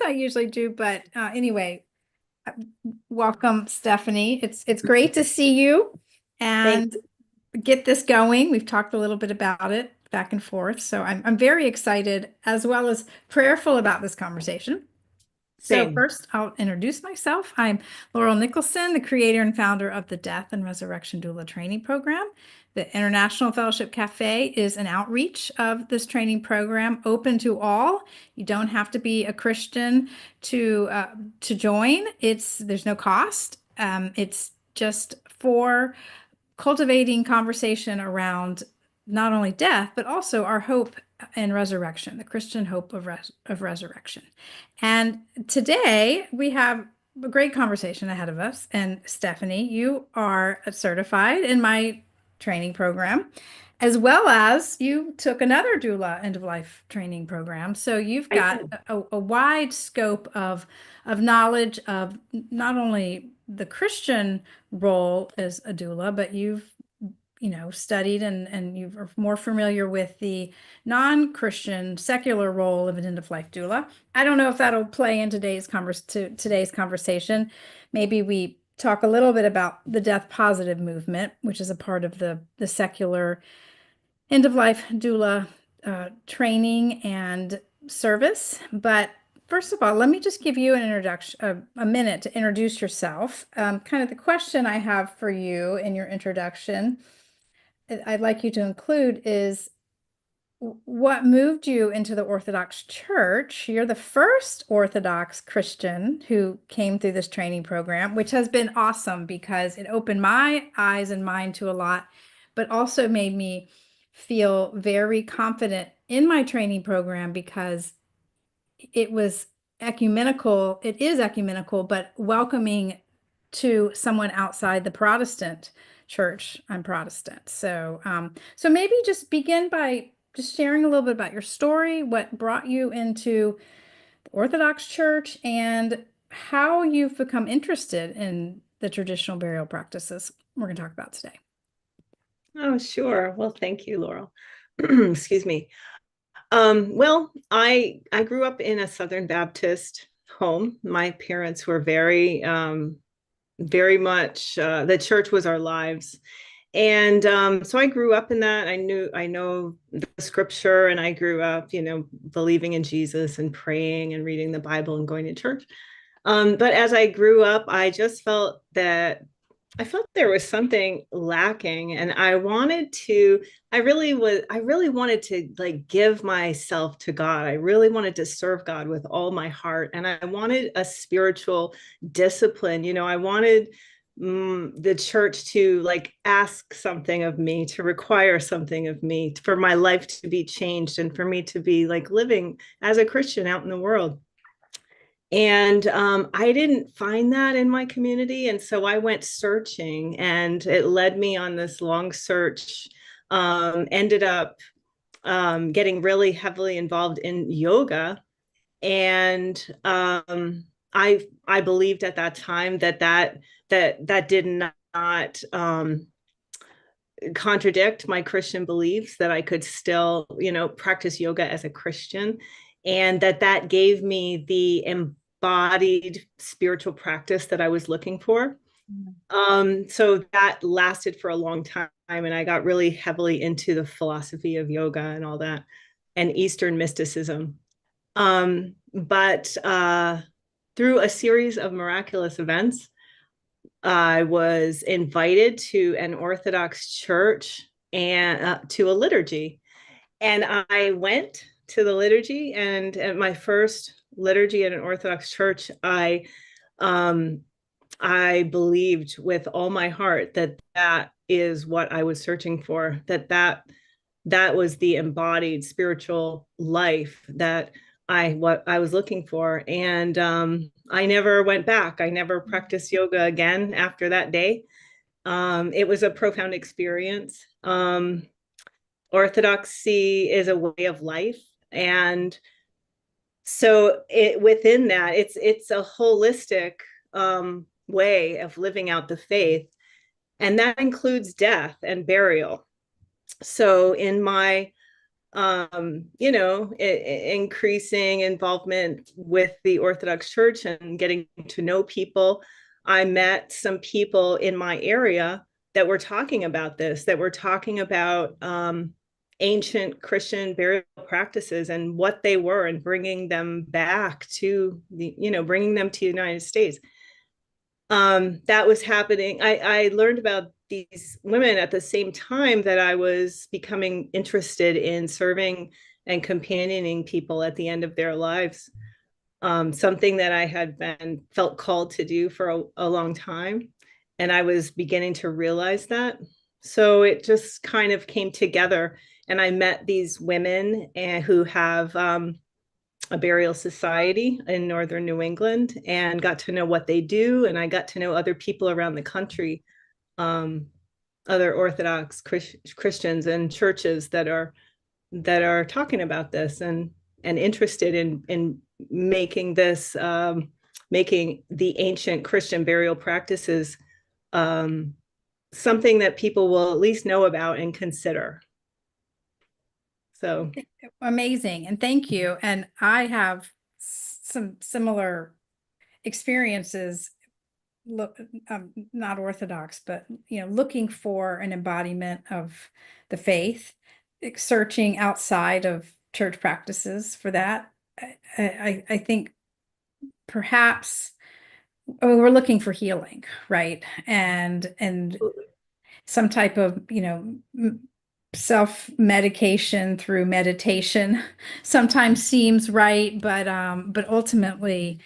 I usually do, but anyway, uh, welcome, Stephanie. It's great to see you Thank and get this going. We've talked a little bit about it back and forth, so I'm very excited as well as prayerful about this conversation. So same. first, I'll introduce myself. I'm Laurel Nicholson, the creator and founder of the Death and Resurrection Doula Training Program. The International Fellowship Café is an outreach of this training program, open to all. You don't have to be a Christian to join. There's no cost. It's just for cultivating conversation around not only death, but also our hope and resurrection, the Christian hope of resurrection. And today we have a great conversation ahead of us. And Stephanie, you are certified in my training program, as well as you took another doula end of life training program. So you've I got did. a wide scope of knowledge of not only the Christian role as a doula, but you've studied and you are more familiar with the non-Christian secular role of an end-of-life doula. I don't know if that'll play in today's conversation. Maybe we talk a little bit about the death positive movement, which is a part of the secular end-of-life doula training and service. But first of all, let me just give you an introduction, a minute to introduce yourself. Kind of the question I have for you in your introduction, I'd like you to include is what moved you into the Orthodox Church? You're the first Orthodox Christian who came through this training program, which has been awesome because it opened my eyes and mind to a lot, but also made me feel very confident in my training program because it was ecumenical. It is ecumenical, but welcoming to someone outside the Protestant church. I'm Protestant. So maybe just begin by just sharing a little bit about your story, what brought you into the Orthodox Church, and how you've become interested in the traditional burial practices we're going to talk about today. Oh, sure. Well, thank you, Laurel. Excuse me. Well, I grew up in a Southern Baptist home. My parents were very much the church was our lives. And so I grew up in that. I know the scripture, and I grew up, believing in Jesus and praying and reading the Bible and going to church. But as I grew up, I felt there was something lacking, and I really wanted to like give myself to God. I really wanted to serve God with all my heart, and I wanted a spiritual discipline. I wanted the church to like ask something of me, to require something of me, for my life to be changed, and for me to be like living as a Christian out in the world. And I didn't find that in my community. And so I went searching, and it led me on this long search. Ended up getting really heavily involved in yoga. And I believed at that time that did not contradict my Christian beliefs, that I could still, practice yoga as a Christian, and that gave me the embodied spiritual practice that I was looking for. So that lasted for a long time, and I got really heavily into the philosophy of yoga and all that, and Eastern mysticism. But through a series of miraculous events, I was invited to an Orthodox church and to a liturgy. And I went to the liturgy, and at my first liturgy at an Orthodox church, I believed with all my heart that is what I was searching for, that was the embodied spiritual life that what I was looking for. And I never went back. I never practiced yoga again after that day. It was a profound experience. Orthodoxy is a way of life, and so within that, it's a holistic way of living out the faith, and that includes death and burial. So in my increasing involvement with the Orthodox Church and getting to know people, I met some people in my area that were talking about this, that were talking about ancient Christian burial practices and what they were, and bringing them back to bringing them to the United States. That was happening. I learned about these women at the same time that I was becoming interested in serving and companioning people at the end of their lives. Something that I had felt called to do for a long time. And I was beginning to realize that. So it just kind of came together. And I met these women who have a burial society in northern New England, and got to know what they do. And I got to know other people around the country, other Orthodox Christians and churches that are talking about this and interested in making this making the ancient Christian burial practices something that people will at least know about and consider. So amazing. And thank you. And I have some similar experiences, not Orthodox, but, looking for an embodiment of the faith, searching outside of church practices for that. I think perhaps we're looking for healing, right? And some type of, self-medication through meditation sometimes seems right, but ultimately,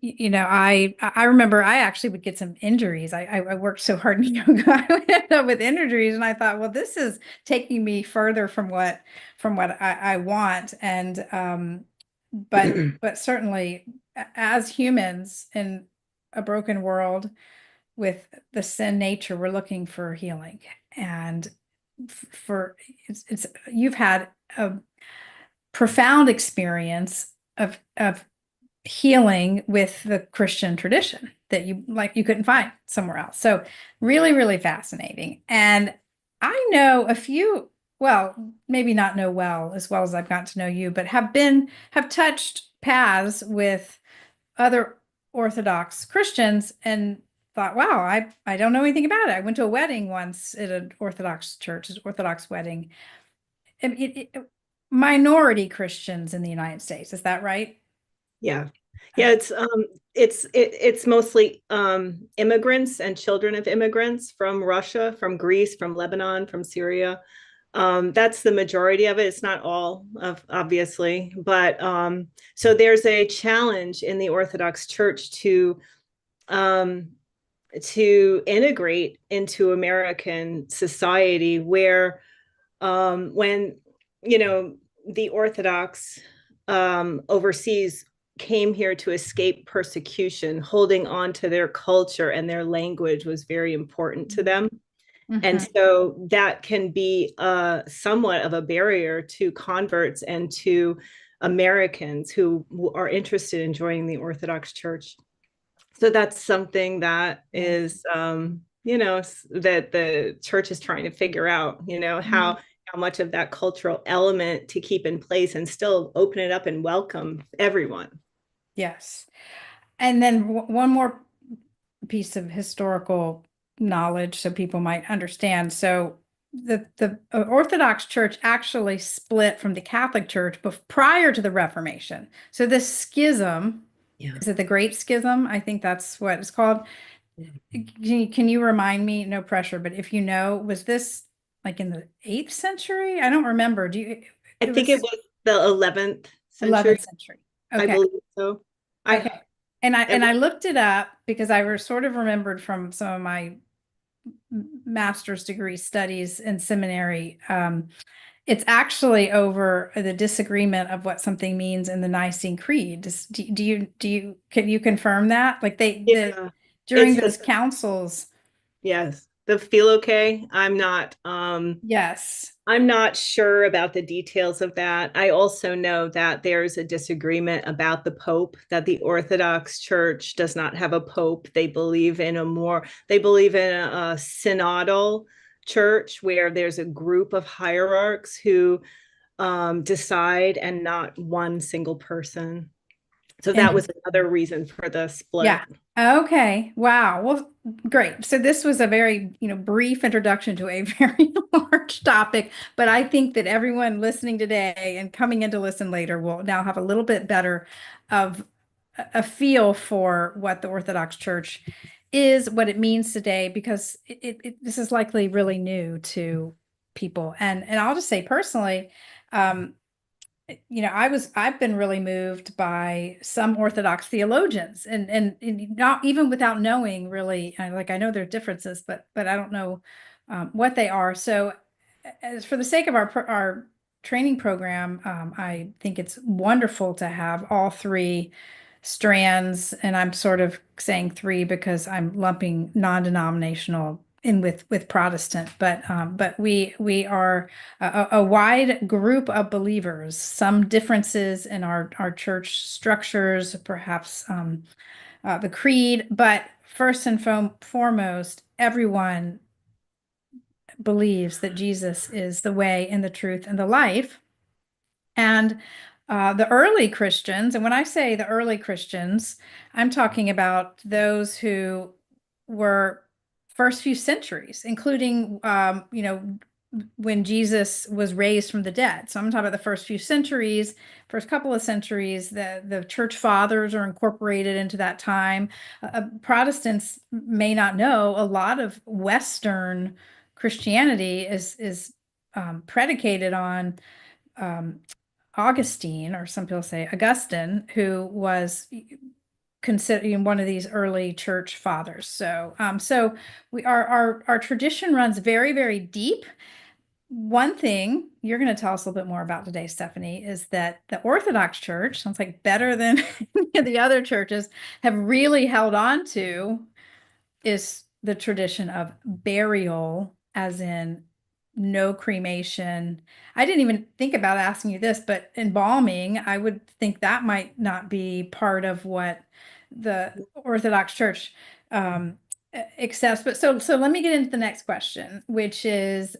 I remember I actually would get some injuries. I worked so hard in yoga, I would end up with injuries, and I thought, well, this is taking me further from what I want. And but certainly, as humans in a broken world with the sin nature, we're looking for healing. And it's you've had a profound experience of healing with the Christian tradition that you couldn't find somewhere else. So really, really fascinating. And I know a few, well, maybe not know as well as I've gotten to know you, but have touched paths with other Orthodox Christians and thought, wow, I don't know anything about it. I went to a wedding once at an Orthodox church, an Orthodox wedding. Minority Christians in the United States, is that right? yeah. It's mostly immigrants and children of immigrants from Russia, from Greece, from Lebanon, from Syria. That's the majority of it. It's not all, obviously, but so there's a challenge in the Orthodox Church to integrate into American society, where when the Orthodox overseas came here to escape persecution, holding on to their culture and their language was very important to them. Mm-hmm. And so that can be somewhat of a barrier to converts and to Americans who are interested in joining the Orthodox Church. So that's something that is, that the church is trying to figure out, how much of that cultural element to keep in place and still open it up and welcome everyone. Yes. And then one more piece of historical knowledge so people might understand. So the Orthodox Church actually split from the Catholic Church prior to the Reformation. So this schism, is it the Great Schism? I think that's what it's called. Can you remind me? No pressure, but if was this like in the 8th century? I don't remember. I think it was the 11th century. 11th century. Okay. I believe so. Okay. And I looked it up because I sort of remembered from some of my master's degree studies in seminary. It's actually over the disagreement of what something means in the Nicene Creed. Can you confirm that? Like during those councils. Yes. The Philoque. Yes. I'm not sure about the details of that. I also know that there's a disagreement about the Pope, that the Orthodox Church does not have a Pope. They believe in a synodal church where there's a group of hierarchs who decide, and not one single person. So that was another reason for the split. Yeah. Okay. Wow. Well, great. So this was a very, brief introduction to a very large topic, but I think that everyone listening today and coming in to listen later will now have a little bit better of a feel for what the Orthodox Church is, what it means today, because this is likely really new to people. And I'll just say personally, I've been really moved by some Orthodox theologians, and not even without knowing really, I know there are differences, but I don't know what they are. So, as for the sake of our training program, I think it's wonderful to have all three strands, and I'm sort of saying three because I'm lumping non-denominational in with Protestant, but we are a wide group of believers, some differences in our church structures, perhaps the creed, but first and foremost, everyone believes that Jesus is the way and the truth and the life. And the early Christians, and when I say the early Christians, I'm talking about those who were first few centuries, including, when Jesus was raised from the dead. So I'm talking about the first few centuries, first couple of centuries, the church fathers are incorporated into that time. Protestants may not know a lot of Western Christianity is predicated on Augustine, or some people say Augustine, who was considered one of these early church fathers. So our tradition runs very, very deep. One thing you're going to tell us a little bit more about today, Stephanie, is that the Orthodox Church, sounds like better than any of the other churches, have really held on to is the tradition of burial, as in no cremation. I didn't even think about asking you this, but embalming, I would think that might not be part of what the Orthodox Church accepts. But so let me get into the next question, which is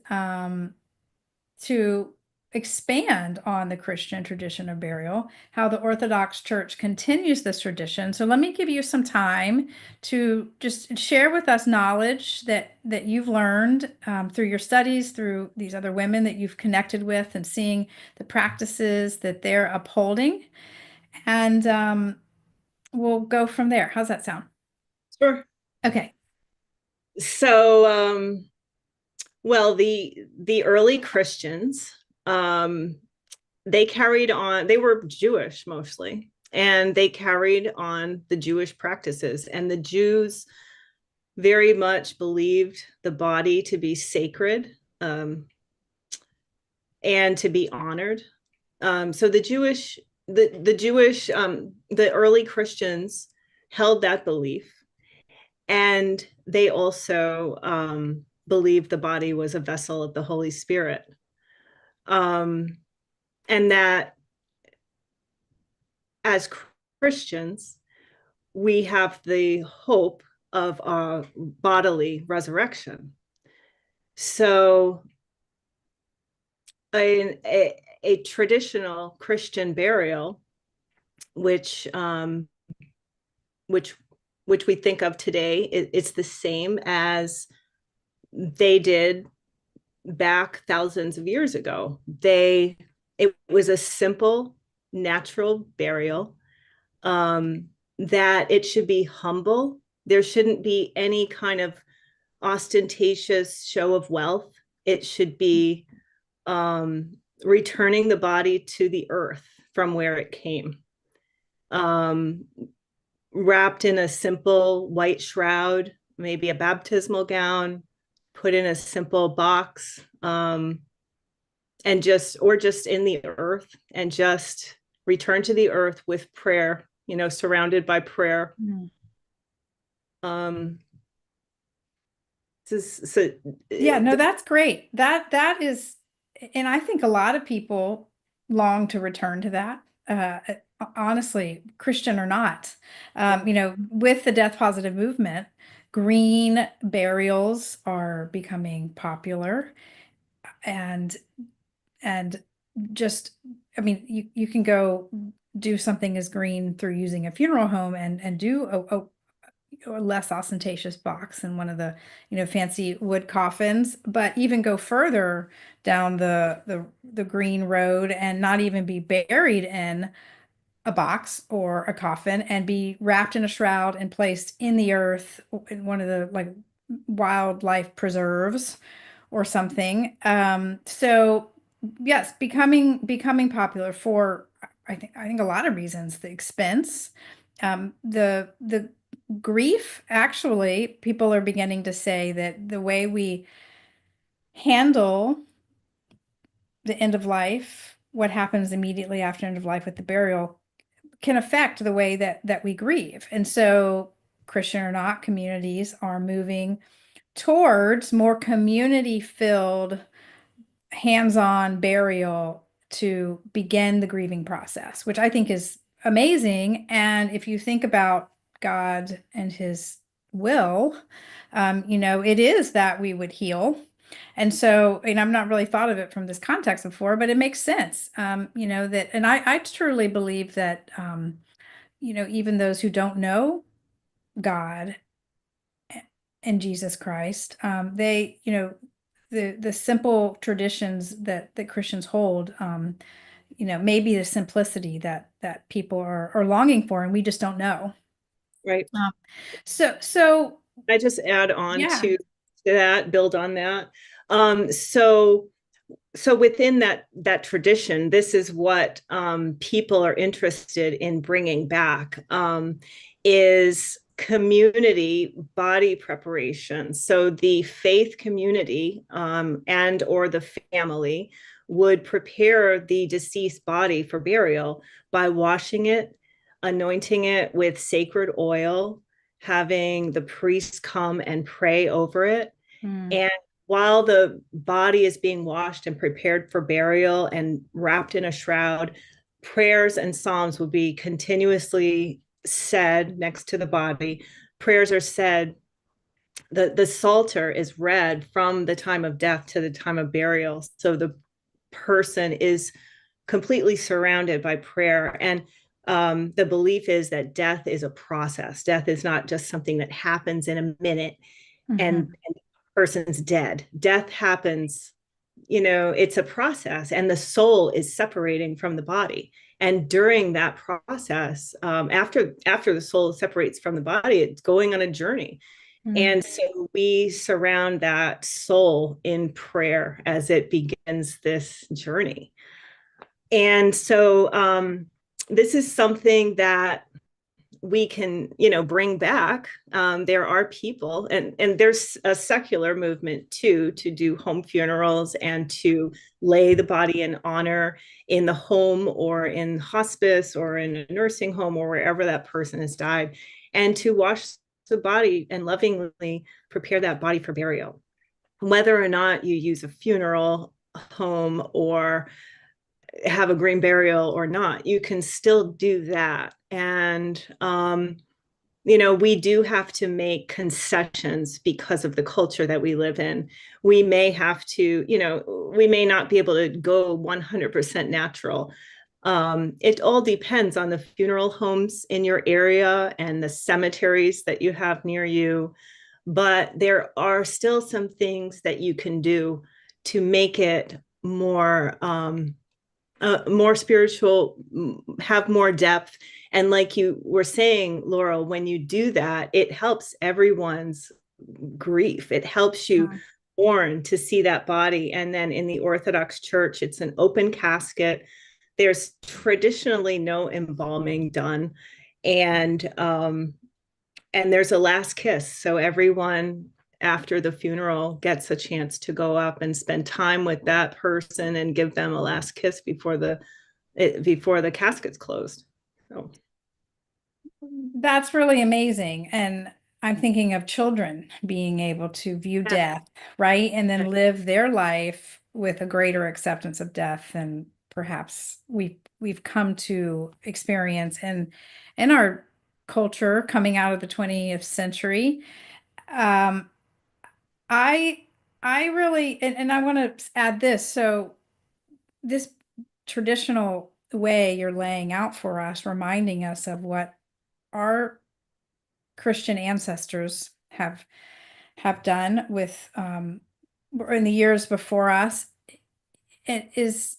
to expand on the Christian tradition of burial, how the Orthodox Church continues this tradition. So let me give you some time to just share with us knowledge that you've learned through your studies, through these other women that you've connected with, and seeing the practices that they're upholding. And we'll go from there. How's that sound? Sure. Okay. So, well, the early Christians, they carried on, they were Jewish mostly, and they carried on the Jewish practices. And the Jews very much believed the body to be sacred, and to be honored. So the early Christians held that belief, and they also believed the body was a vessel of the Holy Spirit, and that as Christians we have the hope of a bodily resurrection. So a traditional Christian burial, which we think of today, it's the same as they did back thousands of years ago. It was a simple, natural burial, that it should be humble. There shouldn't be any kind of ostentatious show of wealth. It should be returning the body to the earth from where it came, wrapped in a simple white shroud, maybe a baptismal gown, put in a simple box, and just in the earth, and just return to the earth with prayer, surrounded by prayer. Yeah, no, that's great. That is, and I think a lot of people long to return to that. Honestly, Christian or not, with the death positive movement, green burials are becoming popular, and and just, I mean, you can go do something as green through using a funeral home and do a less ostentatious box and one of the, fancy wood coffins, but even go further down the green road and not even be buried in a box or a coffin and be wrapped in a shroud and placed in the earth in one of the like wildlife preserves or something. So yes, becoming popular for I think a lot of reasons. The expense, the grief. Actually, people are beginning to say that the way we handle the end of life, what happens immediately after end of life with the burial, can affect the way that we grieve. And so, Christian or not, communities are moving towards more community-filled, hands-on burial to begin the grieving process, which I think is amazing. And if you think about God and his will, it is that we would heal. And so, I've not really thought of it from this context before, but it makes sense. That, and I truly believe that, even those who don't know God and Jesus Christ, they, the simple traditions that Christians hold, maybe the simplicity that people are longing for, and we just don't know. Right. Um, so I just add on yeah. to that, build on that. So within that tradition, this is what people are interested in bringing back, is community body preparation. So the faith community and or the family would prepare the deceased body for burial by washing it, anointing it with sacred oil, having the priest come and pray over it. Mm, And while the body is being washed and prepared for burial and wrapped in a shroud, prayers and psalms will be continuously said next to the body. Prayers are said. The Psalter is read from the time of death to the time of burial. So the person is completely surrounded by prayer. And the belief is that death is a process. Death is not just something that happens in a minute mhm, and the person's dead. Death happens, it's a process, and the soul is separating from the body. And during that process, after the soul separates from the body, it's going on a journey. mm. And so we surround that soul in prayer as it begins this journey. And so this is something that we can, bring back. There are people, and there's a secular movement too, to do home funerals and to lay the body in honor in the home or in hospice or in a nursing home or wherever that person has died, and to wash the body and lovingly prepare that body for burial. Whether or not you use a funeral home or have a green burial or not, you can still do that. And we do have to make concessions because of the culture that we live in. We may have to, we may not be able to go 100% natural. It all depends on the funeral homes in your area and the cemeteries that you have near you. But there are still some things that you can do to make it more spiritual, have more depth. And like you were saying, Laurel, when you do that, it helps everyone's grief. It helps you Mm. mourn to see that body. And then in the Orthodox Church, it's an open casket. There's traditionally no embalming done. And there's a last kiss. So everyone after the funeral gets a chance to go up and spend time with that person and give them a last kiss before the casket's closed. So That's really amazing. And I'm thinking of children being able to view yeah, death, right? And then live their life with a greater acceptance of death than perhaps we've come to experience in our culture coming out of the 20th century. Um, I I really and I want to add this. So this traditional way you're laying out for us, reminding us of what our Christian ancestors have done with in the years before us, it is,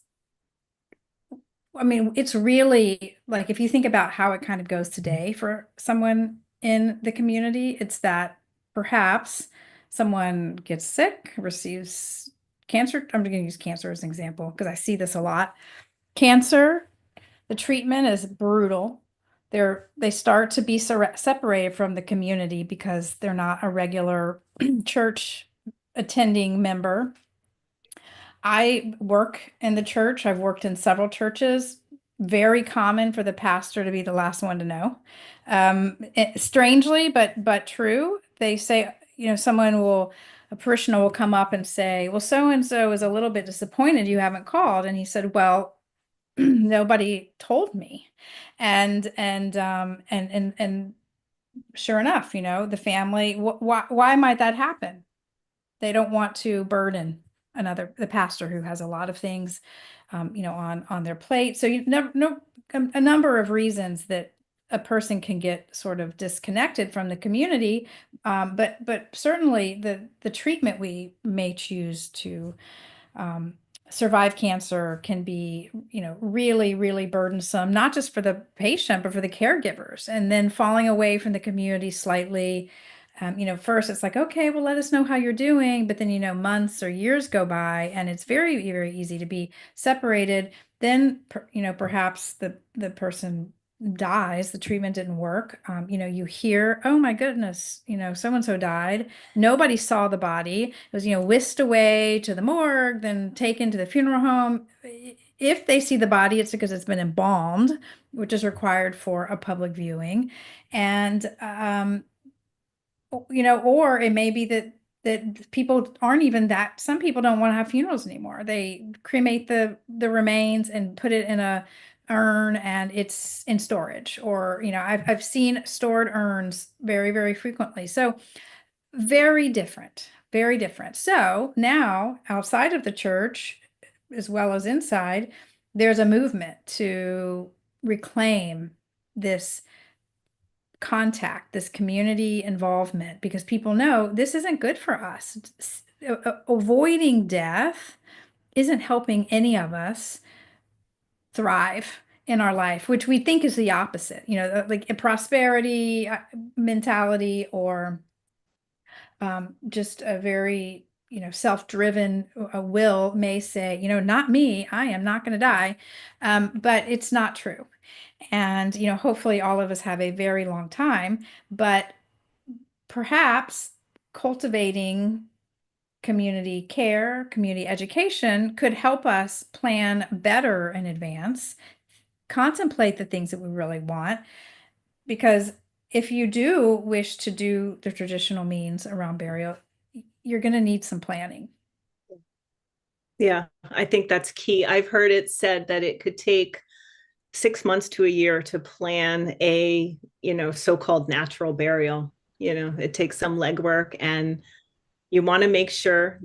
I mean, it's really like if you think about how it kind of goes today for someone in the community, it's that perhaps someone gets sick, receives cancer. I'm going to use cancer as an example because I see this a lot. Cancer, the treatment is brutal. They start to be separated from the community because they're not a regular church attending member. I work in the church. I've worked in several churches. Very common for the pastor to be the last one to know. Strangely, but true. They say, a parishioner will come up and say, "Well, so and so is a little bit disappointed you haven't called." And he said, "Well, nobody told me." And sure enough, the family. Why might that happen? They don't want to burden the pastor who has a lot of things, on their plate. So you never know a number of reasons that a person can get sort of disconnected from the community. But certainly the treatment we may choose to um, survive cancer can be, really, really burdensome, not just for the patient, but for the caregivers. And then falling away from the community slightly. First it's like, okay, well, let us know how you're doing. But then, months or years go by and it's very, very easy to be separated. Then, perhaps the person dies, the treatment didn't work. You hear, oh my goodness, so and so died. Nobody saw the body. It was, whisked away to the morgue, then taken to the funeral home. If they see the body, it's because it's been embalmed, which is required for a public viewing. And or it may be that people aren't even that. Some people don't want to have funerals anymore. They cremate the remains and put it in a urn and it's in storage. Or, I've seen stored urns very, very frequently. So very different, very different. So now outside of the church, as well as inside, there's a movement to reclaim this contact, this community involvement, because people know this isn't good for us. Avoiding death isn't helping any of us thrive in our life, which we think is the opposite, like a prosperity mentality, or just a very, self-driven will may say, not me, I am not going to die. But it's not true. And, hopefully all of us have a very long time, but perhaps cultivating community care, community education could help us plan better in advance, contemplate the things that we really want. Because if you do wish to do the traditional means around burial, you're going to need some planning. Yeah, I think that's key. I've heard it said that it could take 6 months to a year to plan a, so-called natural burial. It takes some legwork, and you want to make sure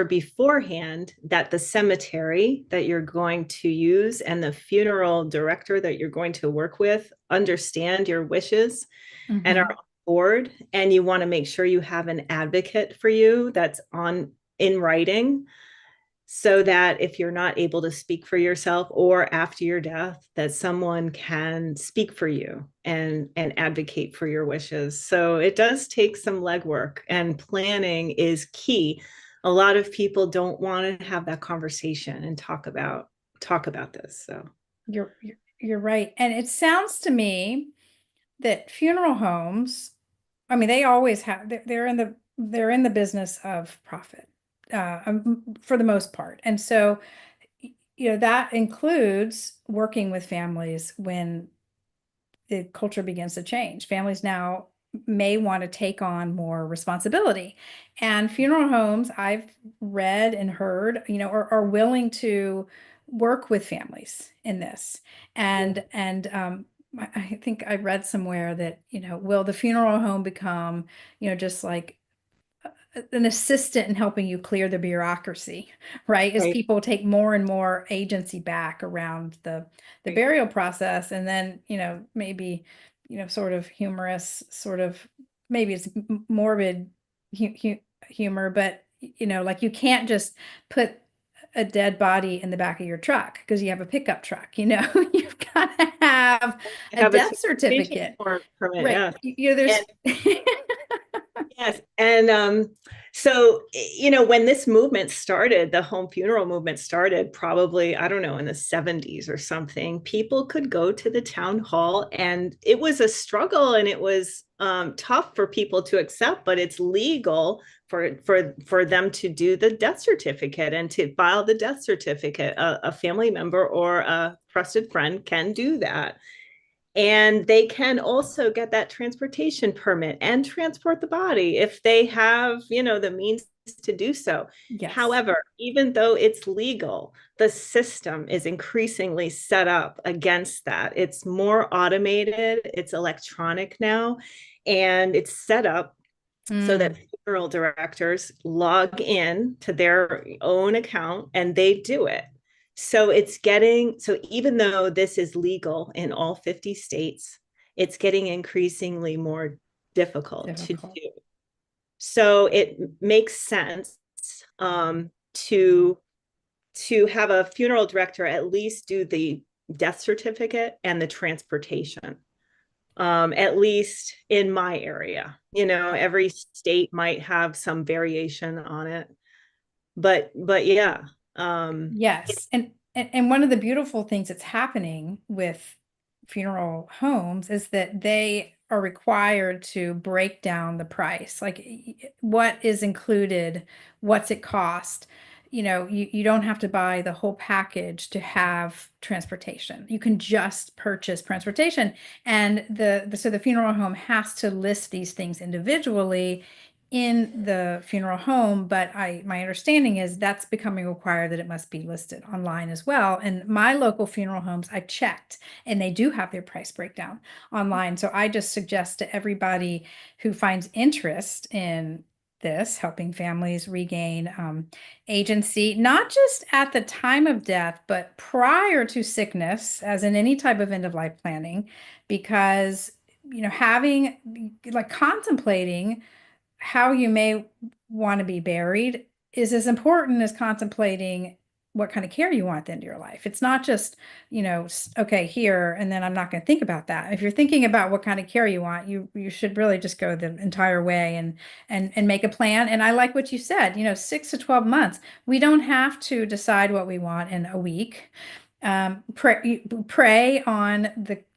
beforehand that the cemetery that you're going to use and the funeral director that you're going to work with understand your wishes and are Mhm. on board. And you want to make sure you have an advocate for you that's on in writing, so that if you're not able to speak for yourself or after your death, that someone can speak for you and advocate for your wishes. So it does take some legwork, and planning is key. A lot of people don't want to have that conversation and talk about this. So You're right. And it sounds to me that funeral homes, I mean, they always have, they're in the business of profit, for the most part. And so, that includes working with families when the culture begins to change. Families now may want to take on more responsibility. And funeral homes, I've read and heard, are willing to work with families in this. yeah. And I think I read somewhere that, will the funeral home become, just like an assistant in helping you clear the bureaucracy, right? As Right. people take more and more agency back around the Right. burial process, and then, maybe, sort of humorous, sort of, maybe it's morbid humor, but like, you can't just put a dead body in the back of your truck because you have a pickup truck, you've got to have a Have a death transportation certificate, form permit, right? yeah. There's And yes, and so when this movement started, the home funeral movement started, probably, I don't know, in the 70s or something. People could go to the town hall, and it was a struggle, and it was tough for people to accept, but it's legal for them to do the death certificate and to file the death certificate. A family member or a trusted friend can do that. And they can also get that transportation permit and transport the body if they have, the means to do so. yes. However, even though it's legal, the system is increasingly set up against that. It's more automated, it's electronic now, and it's set up so that Mm. funeral directors log in to their own account and they do it. So even though this is legal in all 50 states, it's getting increasingly more difficult to Difficult. do. So it makes sense to have a funeral director at least do the death certificate and the transportation, at least in my area. Every state might have some variation on it, but yeah. Yes. And one of the beautiful things that's happening with funeral homes is that they are required to break down the price. Like, what is included, what's it cost? You don't have to buy the whole package to have transportation. You can just purchase transportation. And so the funeral home has to list these things individually in the funeral home, but my understanding is that's becoming required, that it must be listed online as well. And my local funeral homes, I checked, and they do have their price breakdown online. So I just suggest to everybody who finds interest in this, helping families regain agency, not just at the time of death, but prior to sickness, as in any type of end of life planning, because having, like, contemplating how you may want to be buried is as important as contemplating what kind of care you want at the end of your life. It's not just, okay, here, and then I'm not going to think about that. If you're thinking about what kind of care you want, you should really just go the entire way and make a plan. And I like what you said, 6 to 12 months. We don't have to decide what we want in a week. Pray on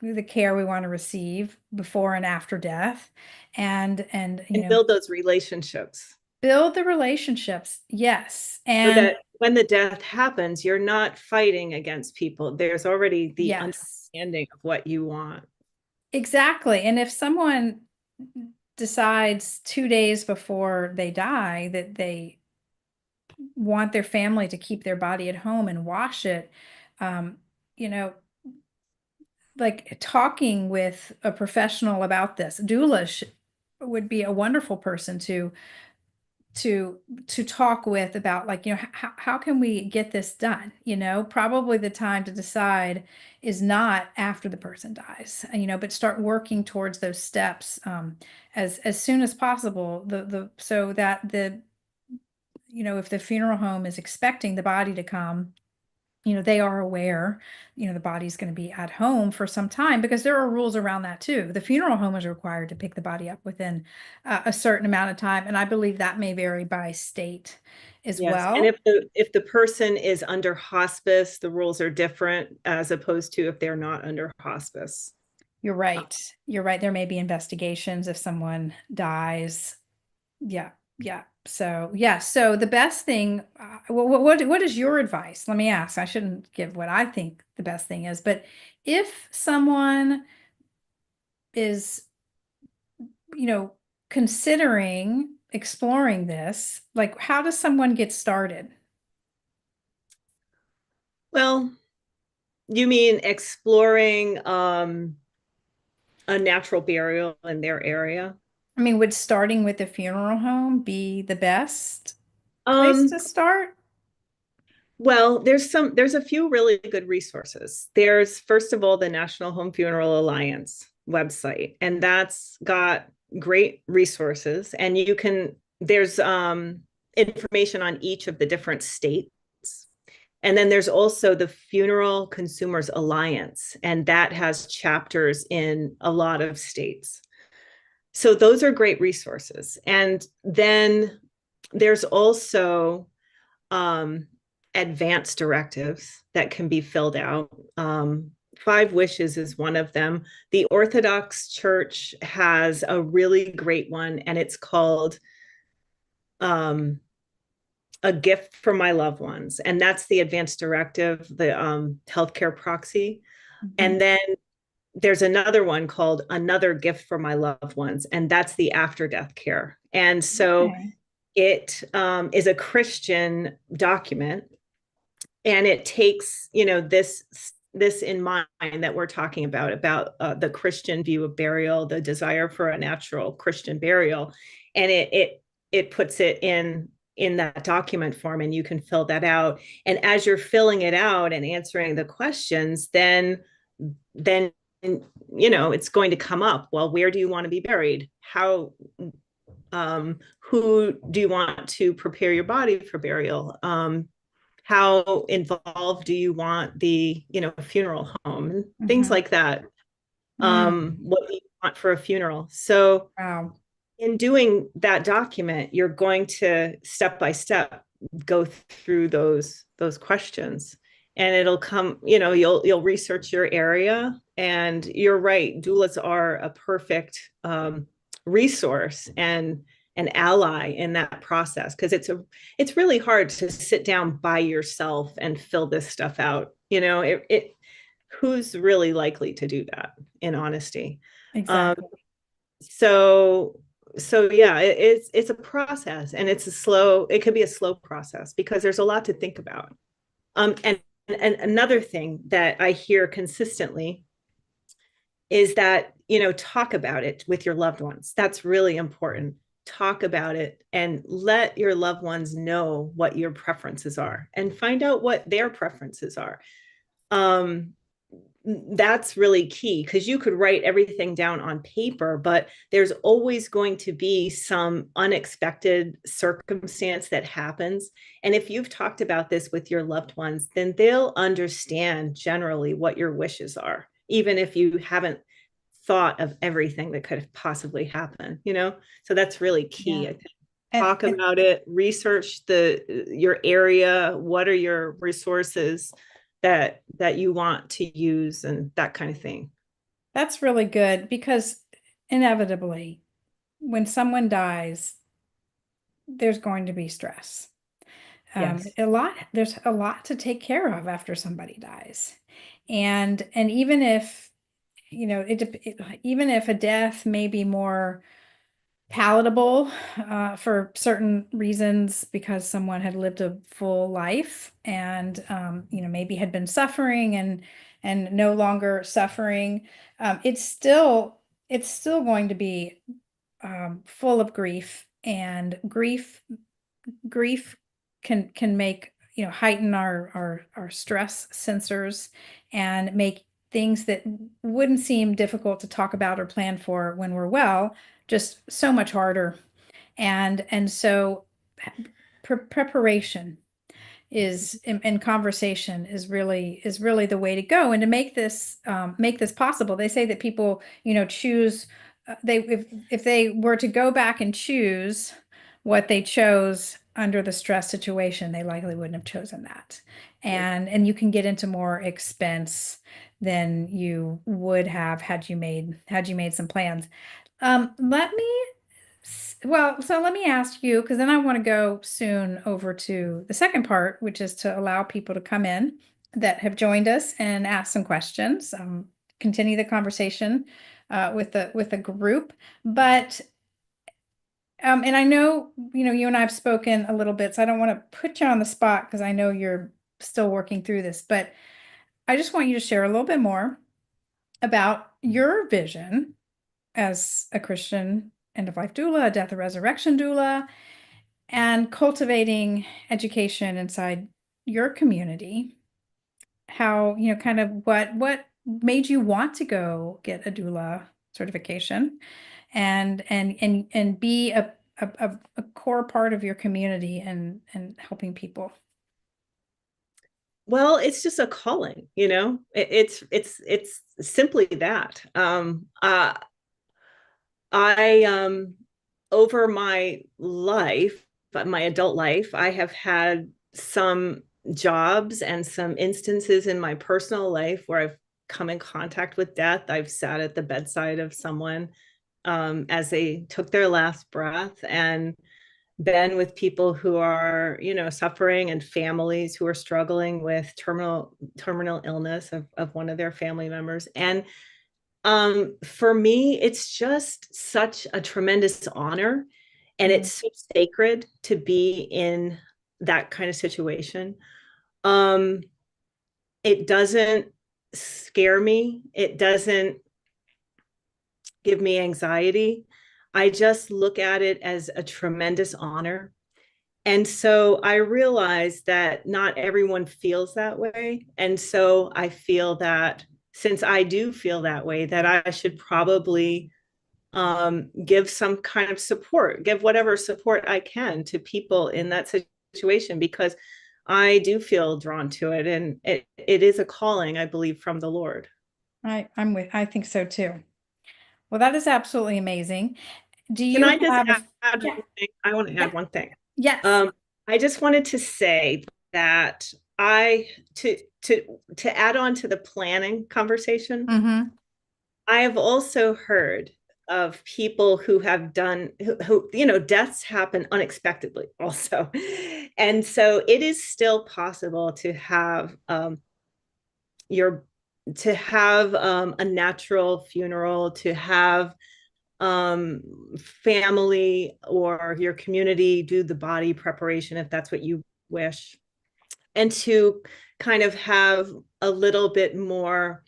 the care we want to receive before and after death, and And build those relationships build the relationships. Yes. so And that when the death happens, you're not fighting against people. There's already the yes, understanding of what you want. exactly. And if someone decides 2 days before they die that they want their family to keep their body at home and wash it, um, you know, like, talking with a professional about this, would be a wonderful person to talk with about, like, how can we get this done. Probably the time to decide is not after the person dies, but start working towards those steps, as soon as possible, so that if the funeral home is expecting the body to come, they are aware, the body's going to be at home for some time, because there are rules around that too. The funeral home is required to pick the body up within a certain amount of time. And I believe that may vary by state as Yes, and well. if the person is under hospice, the rules are different as opposed to if they're not under hospice. You're Uh, right. You're right. There may be investigations if someone dies. Yeah. Yeah. So, yeah. So the best thing, what is your advice? Let me ask. I shouldn't give what I think the best thing is, but if someone is, you know, considering exploring this, like, how does someone get started? Well, you mean exploring a natural burial in their area. I mean, would starting with a funeral home be the best place Um, to start? well, there's a few really good resources. There's first of all the National Home Funeral Alliance website, and that's got great resources. And there's information on each of the different states. And then there's also the Funeral Consumers Alliance, and that has chapters in a lot of states. So those are great resources. And then there's also um, advance directives that can be filled out. Five Wishes is one of them. The Orthodox Church has a really great one, and it's called um, A Gift for My Loved Ones. And that's the advance directive, the healthcare proxy. Mhm. And then there's another one called Another Gift for My Loved Ones, and that's the after death care. And so Okay. it is a Christian document, and it takes this in mind that we're talking about the Christian view of burial, the desire for a natural Christian burial, and it puts it in that document form, and you can fill that out. And as you're filling it out and answering the questions, then it's going to come up. Well, where do you want to be buried? Who do you want to prepare your body for burial? How involved do you want the funeral home, and things Mhm. like that. Mm. What do you want for a funeral? So Wow. in doing that document, you're going to step by step go through those questions, and it'll come, you'll research your area. And you're right, doulas are a perfect resource and an ally in that process, because it's really hard to sit down by yourself and fill this stuff out. Who's really likely to do that, in honesty? um, Exactly. so yeah, it's a process, and it could be a slow process because there's a lot to think about. And another thing that I hear consistently is that, talk about it with your loved ones. That's really important. Talk about it and let your loved ones know what your preferences are, and find out what their preferences are. um that's really key, because you could write everything down on paper, but there's always going to be some unexpected circumstance that happens. And if you've talked about this with your loved ones, then they'll understand generally what your wishes are, even if you haven't thought of everything that could possibly happen. So that's really key, Yeah. I think. And, Talk and about it, research your area, what are your resources that you want to use, and that kind of thing. that's really good because inevitably, when someone dies, there's going to be stress. Yes. There's a lot to take care of after somebody dies. And even if, even if a death may be more palatable for certain reasons because someone had lived a full life and maybe had been suffering and no longer suffering, it's still going to be full of grief, and grief can make, heighten our stress sensors and make things that wouldn't seem difficult to talk about or plan for when we're well just so much harder. And so preparation is and conversation is really the way to go. And to make this possible, they say that people, choose, they if they were to go back and choose what they chose under the stress situation, they likely wouldn't have chosen that. And you can get into more expense than you would have had you made some plans. Let me well, so let me ask you, because then I want to go soon over to the second part, which is to allow people to come in that have joined us and ask some questions, continue the conversation with the group. But and I know, you and I have spoken a little bit, so I don't want to put you on the spot because I know you're still working through this, but I just want you to share a little bit more about your vision as a Christian end-of-life doula, a death and resurrection doula, and cultivating education inside your community. How, kind of what made you want to go get a doula certification and be a core part of your community and helping people. Well, it's just a calling, it's simply that. I over my life, my adult life, I have had some jobs and some instances in my personal life where I've come in contact with death. I've sat at the bedside of someone as they took their last breath, and been with people who are, suffering, and families who are struggling with terminal illness of one of their family members. And for me, it's just such a tremendous honor, and it's so sacred to be in that kind of situation. Um, it doesn't scare me. It doesn't give me anxiety. I just look at it as a tremendous honor. And so I realize that not everyone feels that way. And so I feel that since I do feel that way, that I should probably give some kind of support, give whatever support I can to people in that situation, because I do feel drawn to it. And it is a calling, I believe, from the Lord. I think so too. Well, that is absolutely amazing. Do Can you I just have? add Yeah, one thing? I want to yeah, add one thing. yes. Um, I just wanted to say that I to add on to the planning conversation, Mm-hmm. I have also heard of people who have done deaths happen unexpectedly also. And so it is still possible to have your a natural funeral, to have family or your community do the body preparation if that's what you wish, and to kind of have a little bit more,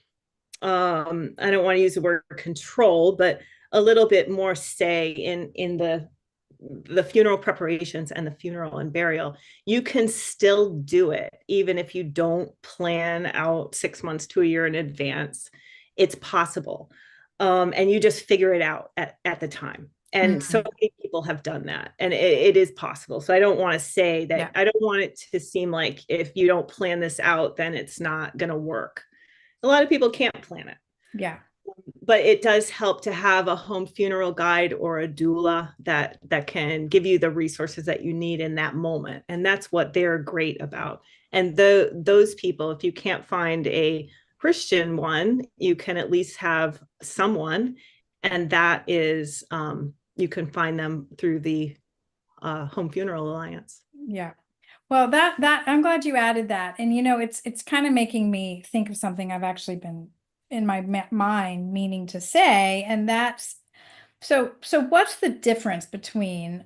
I don't want to use the word control, but a little bit more say in the funeral preparations and the funeral and burial. You can still do it even if you don't plan out 6 months to a year in advance. It's possible. And you just figure it out at the time. And so Mm-hmm. many people have done that, and it is possible. So I don't want to say that, Yeah, I don't want it to seem like if you don't plan this out, then it's not going to work. A lot of people can't plan it, yeah, but it does help to have a home funeral guide or a doula that can give you the resources that you need in that moment. And that's what they're great about. And those people, if you can't find a Christian one, you can at least have someone, and that is, you can find them through the Home Funeral Alliance. yeah. Well, that I'm glad you added that. And it's kind of making me think of something I've actually been in my mind meaning to say, and that's so what's the difference between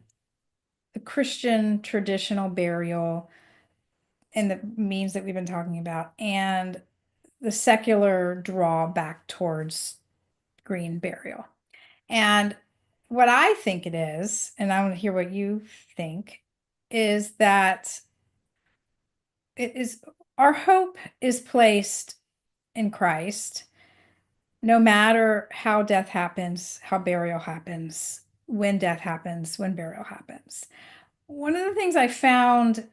the Christian traditional burial and the means that we've been talking about and the secular draw back towards green burial? And what I think it is, and I want to hear what you think, is that it is our hope is placed in Christ, no matter how death happens, how burial happens, when death happens, when burial happens. One of the things I found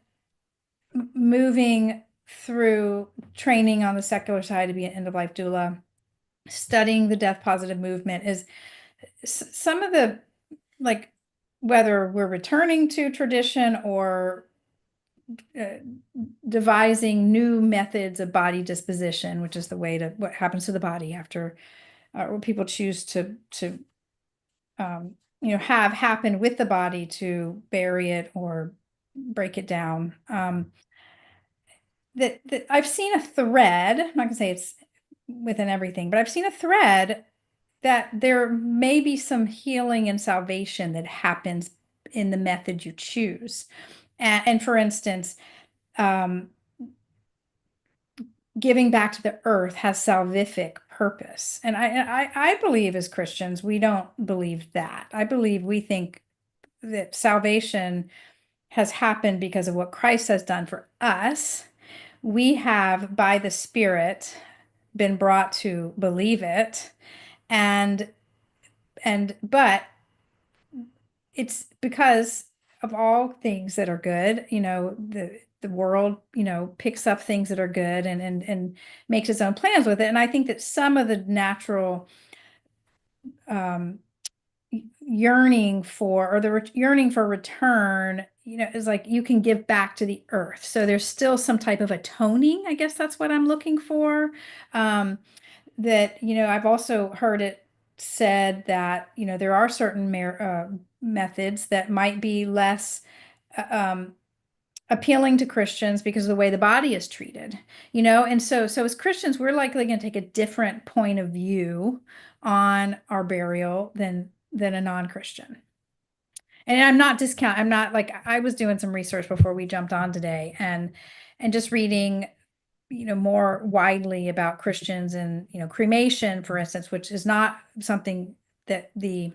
moving through training on the secular side to be an end-of-life doula, studying the death positive movement, is some of the, like, whether we're returning to tradition or uh, devising new methods of body disposition, which is the way to what happens to the body after what people choose to have happen with the body to bury it or break it down. That I've seen a thread. I'm not gonna say it's within everything, but I've seen a thread that there may be some healing and salvation that happens in the method you choose. And for instance, um, giving back to the earth has salvific purpose. And I believe as Christians, we don't believe that. I believe we think that salvation has happened because of what Christ has done for us. We have, by the Spirit, been brought to believe it. But it's because of all things that are good, the world, picks up things that are good and makes its own plans with it. And I think that some of the natural um, yearning for, or the yearning for return, is like you can give back to the earth. So there's still some type of atoning. I guess that's what I'm looking for. That, I've also heard it said that, there are certain methods that might be less appealing to Christians because of the way the body is treated, and so as Christians, we're likely going to take a different point of view on our burial than a non-Christian. And I'm not like, I was doing some research before we jumped on today and just reading, more widely about Christians and, cremation, for instance, which is not something that the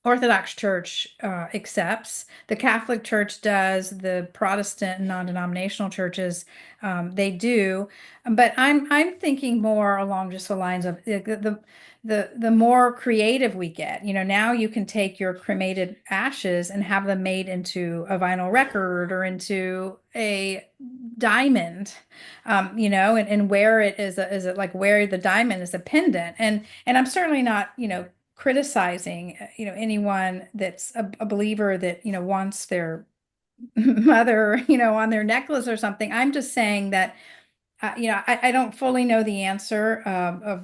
Orthodox Church accepts. The Catholic Church does. The Protestant and non-denominational churches, they do. But I'm thinking more along just the lines of the more creative we get. Now you can take your cremated ashes and have them made into a vinyl record or into a diamond, and wear it as like wear the diamond as a pendant. And I'm certainly not, criticizing, anyone that's a believer that, wants their mother, on their necklace or something. I'm just saying that, I don't fully know the answer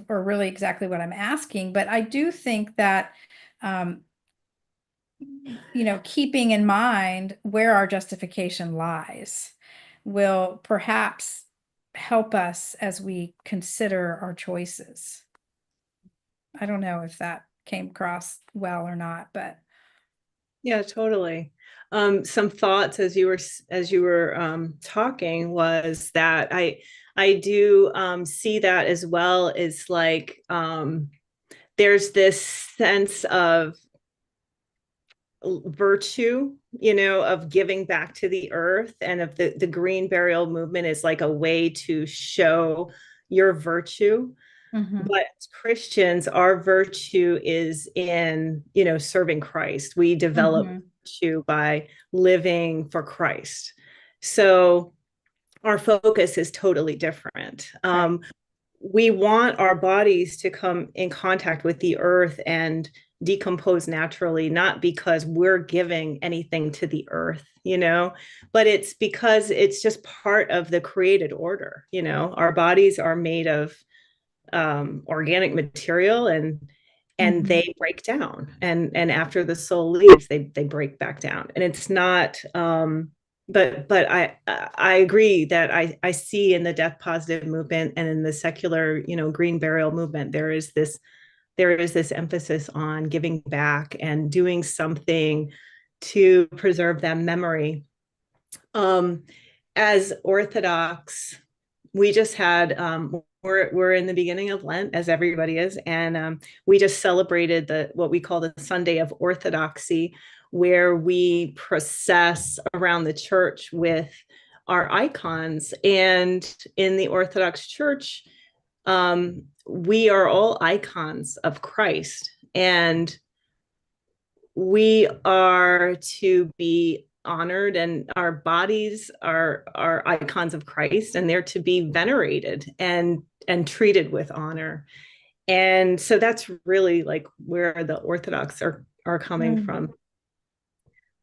or really exactly what I'm asking, but I do think that, keeping in mind where our justification lies will perhaps help us as we consider our choices. I don't know if that came across well or not, but Yeah, totally. Some thoughts as you were talking was that I do see that as well, as like there's this sense of virtue, of giving back to the earth, and of the green burial movement is like a way to show your virtue. But as Christians, our virtue is in, serving Christ. We develop virtue by living for Christ. So our focus is totally different. Right. We want our bodies to come in contact with the earth and decompose naturally, not because we're giving anything to the earth, but it's because it's just part of the created order. Our bodies are made of organic material, and they break down, and after the soul leaves, they break back down. And it's not but I agree that I see in the death positive movement and in the secular, green burial movement, there is this emphasis on giving back and doing something to preserve that memory. As Orthodox, we just had we're in the beginning of Lent, as everybody is, and we just celebrated what we call the Sunday of Orthodoxy, where we process around the church with our icons. And in the Orthodox Church, we are all icons of Christ, and we are to be honored, and our bodies are icons of Christ, and they're to be venerated and treated with honor. And so that's really like where the Orthodox are coming from.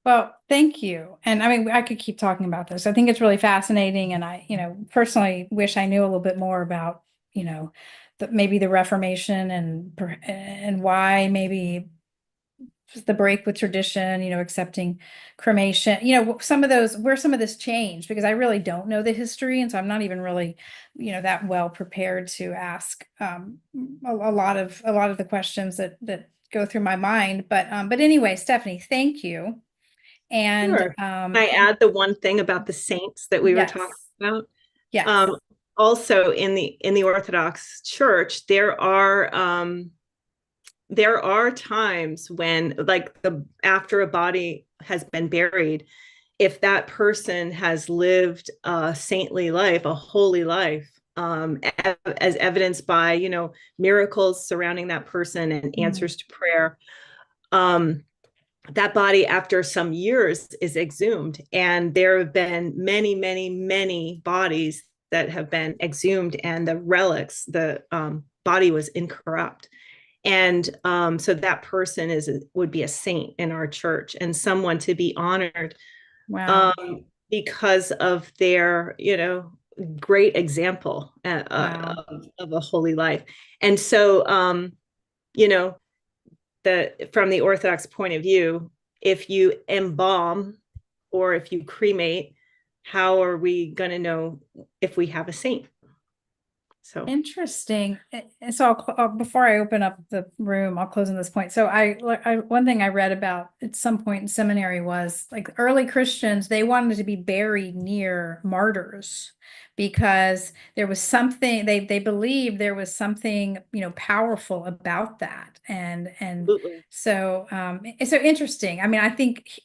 Well, thank you. And I mean, I could keep talking about this. I think it's really fascinating. And I, personally wish I knew a little bit more about, maybe the Reformation and why maybe the break with tradition, accepting cremation, some of those, where some of this changed, because I really don't know the history. And so I'm not even really, that well prepared to ask a lot of the questions that go through my mind. But anyway, Stephanie, thank you. And Sure. Can I add the one thing about the saints that we were talking yes, about? yes. also in the Orthodox Church, there are times when, like, after a body has been buried, if that person has lived a saintly life, a holy life, as evidenced by, miracles surrounding that person and Mm. answers to prayer, that body after some years is exhumed. And there have been many, many, many bodies that have been exhumed, and the relics, the body was incorrupt. And so that person would be a saint in our church and someone to be honored, Wow. um, because of their, great example Wow. of a holy life. And so, you know, from the Orthodox point of view, if you embalm or if you cremate, how are we going to know if we have a saint? So Interesting. And so before I open up the room, I'll close on this point. So one thing I read about at some point in seminary was like early Christians, they wanted to be buried near martyrs because there was something they believed there was something, powerful about that. And absolutely. so it's so interesting. I mean, I think,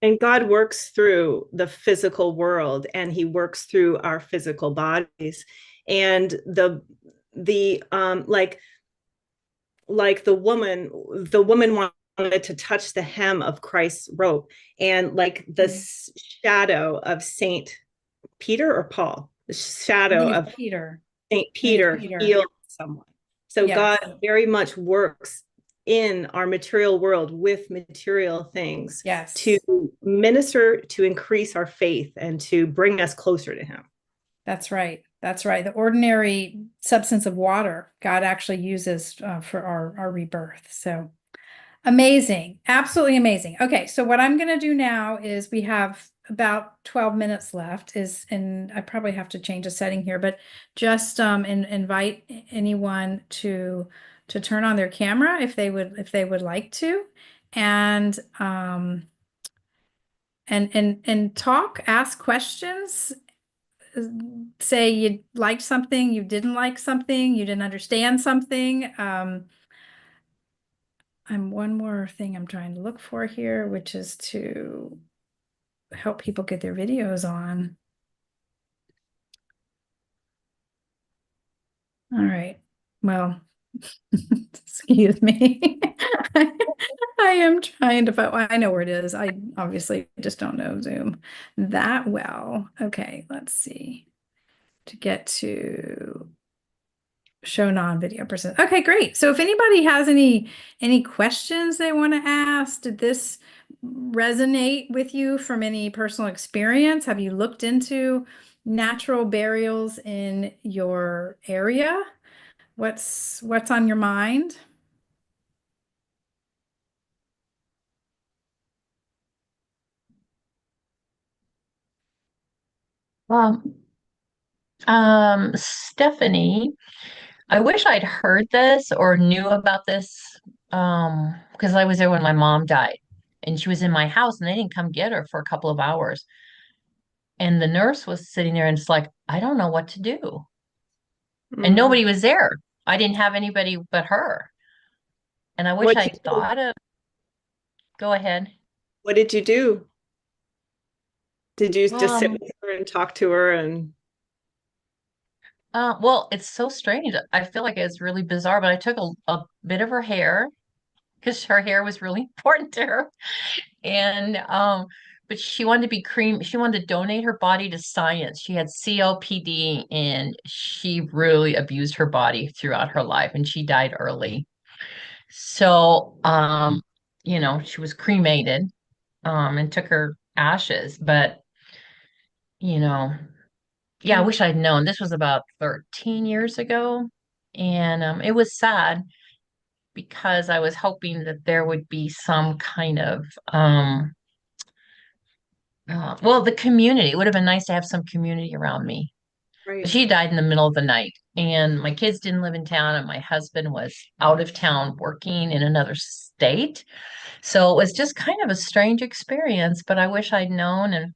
And God works through the physical world, and he works through our physical bodies. And the like the woman wanted to touch the hem of Christ's robe, and like the shadow of Saint Peter or Paul, the I shadow think of it's Peter. Saint I think it's Peter Peter. healed someone. So Yes. God very much works in our material world with material things to Yes. minister, to increase our faith, and to bring us closer to him. That's right. That's right. The ordinary substance of water, God actually uses for our rebirth. So amazing. Absolutely amazing. Okay. So what I'm going to do now is we have about 12 minutes left and I probably have to change a setting here, but just invite anyone to turn on their camera if they would like to. And and talk, ask questions, say you liked something, you didn't like something, you didn't understand something. I'm one more thing I'm trying to look for here, which is to help people get their videos on. All right. Well, excuse me. I am trying to find, well, I know where it is. I obviously just don't know Zoom that well. Okay, let's see. To get to show non-video person. Okay, great. So if anybody has any questions they want to ask, did this resonate with you from any personal experience? Have you looked into natural burials in your area? What's on your mind? Well, Stephanie, I wish I'd heard this or knew about this, because I was there when my mom died and she was in my house and they didn't come get her for a couple of hours. And the nurse was sitting there and it's like, I don't know what to do. And Mm. nobody was there. I didn't have anybody but her. And I wish What did I'd you do? thought of, go ahead. What did you do? Did you just sit Um, with her and talk to her? And well, it's so strange. I feel like it's really bizarre, but I took a bit of her hair because her hair was really important to her. And but she wanted to be she wanted to donate her body to science. She had COPD and she really abused her body throughout her life and she died early. So she was cremated and took her ashes, but you know, yeah, I wish I'd known. This was about 13 years ago. And it was sad because I was hoping that there would be some kind of well, the community. It would have been nice to have some community around me. right. She died in the middle of the night, and my kids didn't live in town, and my husband was out of town working in another state. So it was just kind of a strange experience, but I wish I'd known. And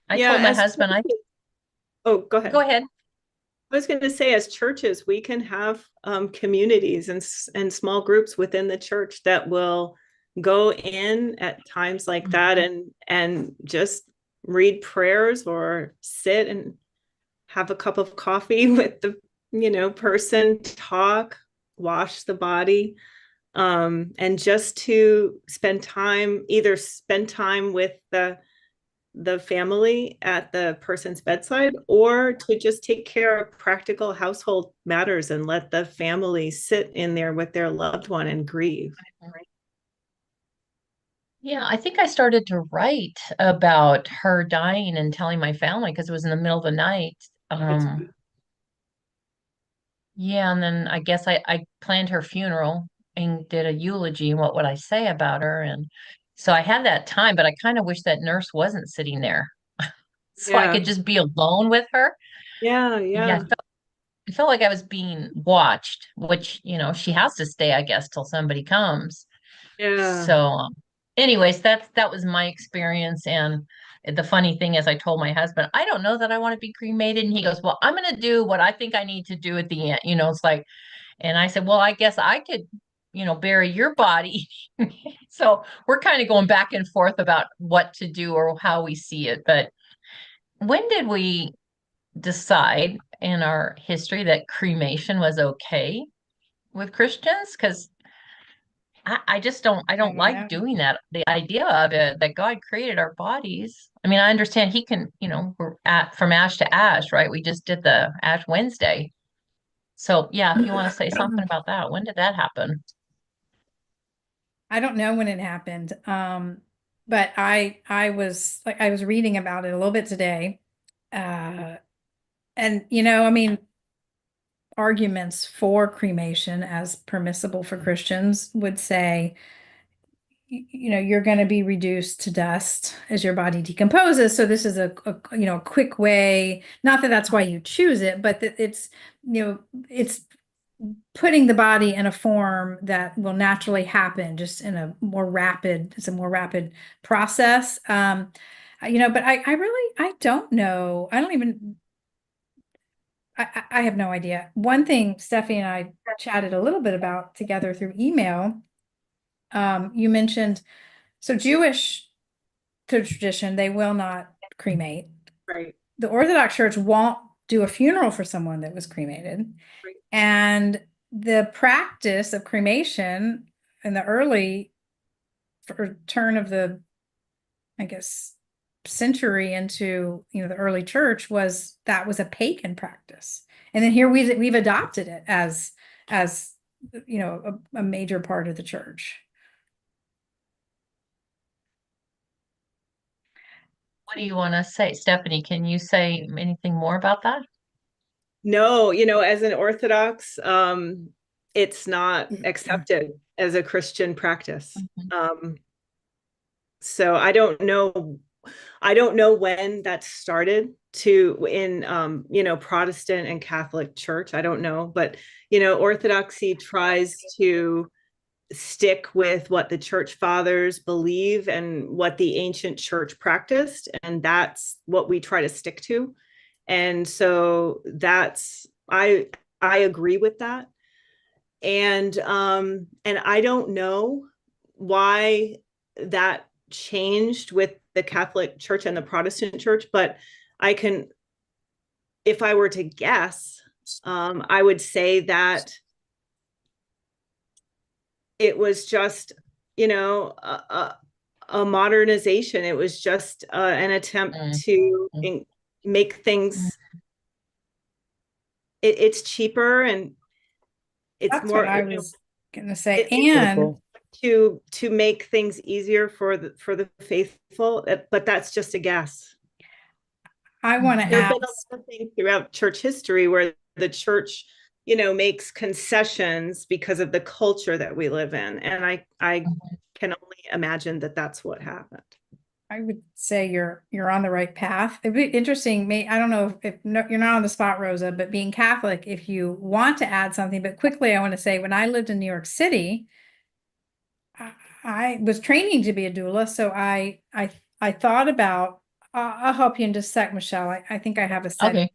I Yeah, told my as husband, I Oh, go ahead. Go ahead. I was going to say, as churches, we can have communities and small groups within the church that will go in at times like that and just read prayers or sit and have a cup of coffee with the person, talk, wash the body, and just to spend time with the family at the person's bedside, or to just take care of practical household matters and let the family sit in there with their loved one and grieve. Yeah, I think I started to write about her dying and telling my family because it was in the middle of the night. Yeah, and then I guess I planned her funeral and did a eulogy and what would I say about her. And so I had that time, but I kind of wish that nurse wasn't sitting there so I Yeah, could just be alone with her. yeah, Yeah, yeah, I felt like I was being watched, which, she has to stay, I guess, till somebody comes. yeah. So, anyways, that was my experience. And the funny thing is, I told my husband, I don't know that I want to be cremated. And he goes, well, I'm going to do what I think I need to do at the end. It's like, and I said, well, I guess I could, bury your body. So we're kind of going back and forth about what to do or how we see it. But when did we decide in our history that cremation was okay with Christians? Because I just I I don't don't like know. doing that. The idea of it, that God created our bodies. I mean, I understand he can, we're from ash to ash, right? We just did the Ash Wednesday. So yeah, if you want to say something about that, when did that happen? I don't know when it happened. But I was reading about it a little bit today. And I mean, arguments for cremation as permissible for Christians would say, you're going to be reduced to dust as your body decomposes. So this is a quick way, not that that's why you choose it, but that it's putting the body in a form that will naturally happen just in it's a more rapid process. But I really, I don't know. I have no idea. One thing Steffi and I chatted a little bit about together through email, you mentioned, so Jewish tradition, they will not cremate. Right, The Orthodox Church won't do a funeral for someone that was cremated. right. And the practice of cremation in the early turn of the, I guess, century into, the early church that was a pagan practice. And then here we've adopted it as a major part of the church. What do you want to say? Stephanie, can you say anything more about that? No, as an Orthodox, it's not accepted as a Christian practice. So I don't know when that started in Protestant and Catholic Church. I don't know, but Orthodoxy tries to stick with what the church fathers believe and what the ancient church practiced, and that's what we try to stick to. And so I agree with that. And I don't know why that changed with the Catholic Church and the Protestant Church, but if I were to guess, I would say that it was just, a modernization. It was just an attempt to make things. It's cheaper and it's That's more. what I was going to say. And to make things easier for the faithful, but that's just a guess. I want to There have ask. been a lot of things throughout church history where the church, makes concessions because of the culture that we live in, and I can only imagine that that's what happened. I would say you're on the right path. It'd be interesting. I don't know if no, you're not on the spot, Rosa, but being Catholic, if you want to add something, but quickly, I want to say when I lived in New York City, I was training to be a doula, so I thought about. I'll help you in just a sec, Michelle. I think I have a setting Okay.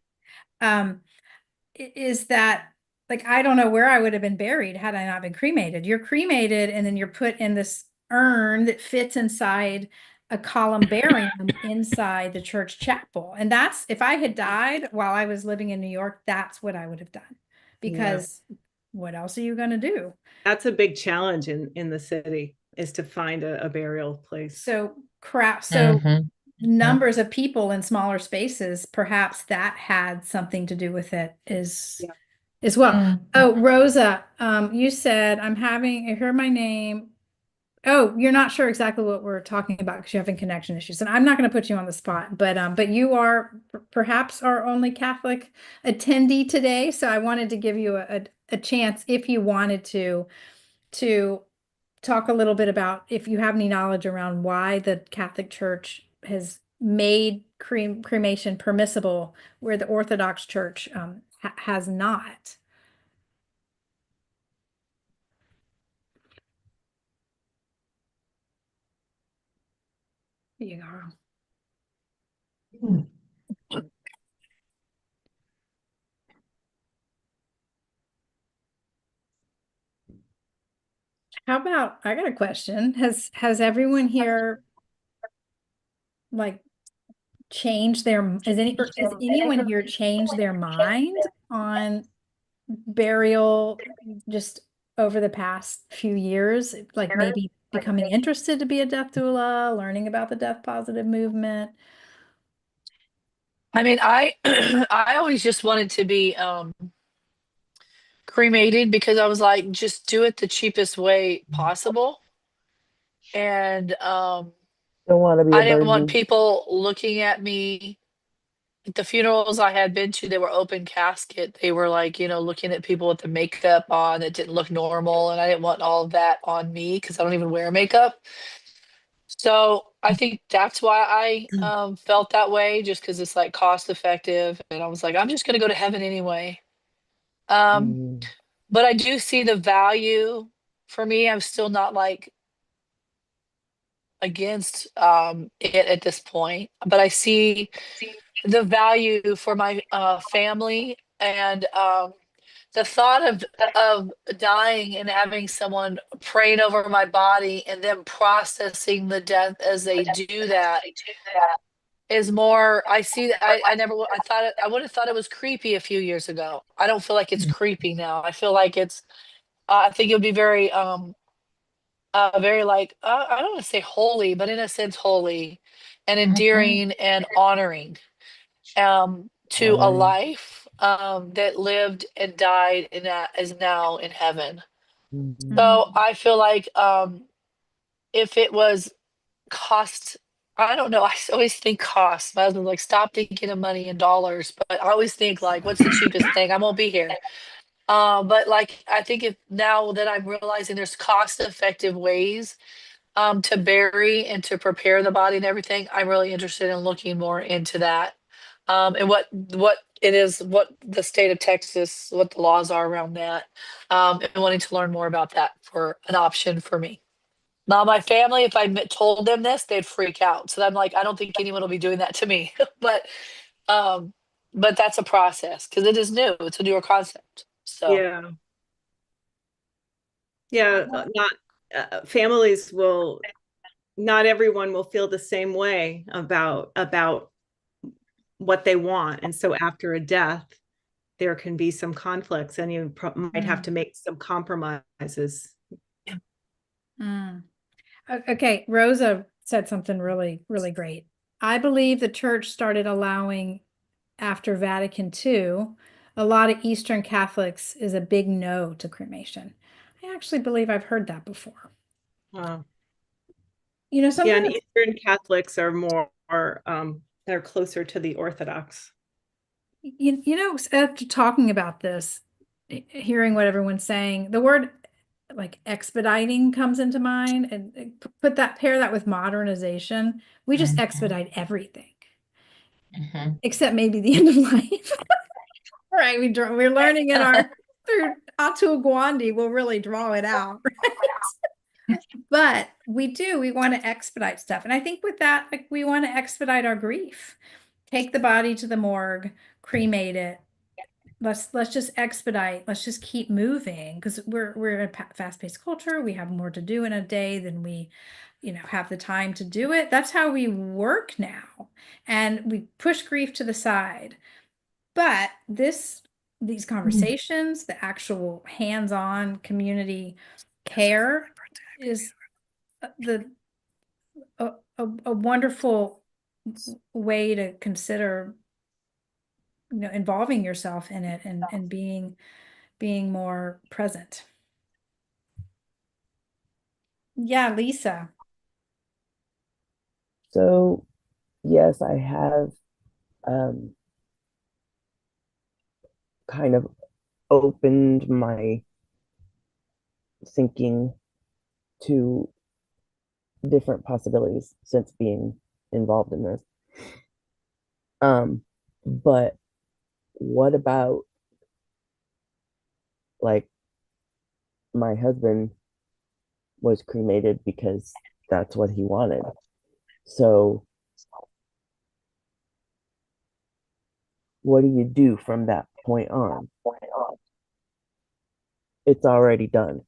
is that, like, I don't know where I would have been buried had I not been cremated. You're cremated and then you're put in this urn that fits inside a columbarium inside the church chapel. And that's, if I had died while I was living in New York, that's what I would have done. Yeah. Because what else are you going to do? That's a big challenge in the city, is to find a burial place. So Mhm. numbers of people in smaller spaces, perhaps that had something to do with it Yeah. as well. Mm. Oh, Rosa, you said I heard my name. Oh, you're not sure exactly what we're talking about because you're having connection issues. And I'm not going to put you on the spot, but you are perhaps our only Catholic attendee today. So I wanted to give you a chance, if you wanted to talk a little bit about if you have any knowledge around why the Catholic Church has made cremation permissible where the Orthodox Church has not. Here you go. How about, I got a question. Has everyone here like changed has anyone here changed their mind on burial just over the past few years? Like maybe becoming interested to be a death doula, learning about the death positive movement? I mean, I I always just wanted to be cremated because I was like, just do it the cheapest way possible. And Don't want to be a I didn't want burden. people looking at me. At the funerals I had been to, they were open casket. They were like, looking at people with the makeup on that didn't look normal. And I didn't want all of that on me because I don't even wear makeup. So I think that's why I felt that way, just because it's like cost effective. And I was like, I'm just going to go to heaven anyway. Um, Mm. but I do see the value. For me, I'm still not like against it at this point, but I see the value for my family, and the thought of dying and having someone praying over my body and then processing the death as they do that is more. I see that. I never I thought I would have thought it was creepy a few years ago. I don't feel like it's creepy now. I feel like it's I think it would be very like I don't want to say holy, but in a sense holy and endearing and honoring to a Honoring. life that lived and died and that is now in heaven. Mhm. So I feel like if it was cost, I don't know. I always think cost. My husband's like, stop thinking of money in dollars, but I always think like, what's the cheapest thing? I won't be here. But like, I think if now that I'm realizing there's cost effective ways to bury and to prepare the body and everything, I'm really interested in looking more into that. And what it is, what the state of Texas, what the laws are around that, and wanting to learn more about that for an option for me. Now, my family, if I told them this, they'd freak out. So I'm like, I don't think anyone will be doing that to me. Um, but that's a process because it is new. It's a newer concept. So Yeah. Yeah. Not families will, not everyone will feel the same way about what they want. And so after a death, there can be some conflicts and you might have to make some compromises. Mm. Okay, Rosa said something really, really great. I believe the church started allowing after Vatican II. A lot of Eastern Catholics is a big no to cremation. I actually believe I've heard that before. Wow. You know, Yeah, something and that's, Eastern Catholics are more, they're closer to the Orthodox. after talking about this, hearing what everyone's saying, the word like expediting comes into mind, and pair that with modernization. We just expedite everything, except maybe the end of life. Right, we're learning in our through Atu Gwandi, we'll really draw it out, right? But we want to expedite stuff. And I think with that, like we want to expedite our grief. Take the body to the morgue, cremate it, let's just expedite, let's just keep moving, because we're in a fast-paced culture. We have more to do in a day than we, have the time to do it. That's how we work now, and we push grief to the side. But these conversations, the actual hands-on community care is a wonderful way to consider, involving yourself in it and being more present. Yeah, Lisa. So, yes, I have kind of opened my thinking to different possibilities since being involved in this. But what about, like, my husband was cremated because that's what he wanted. So what do you do from that point on? It's already done.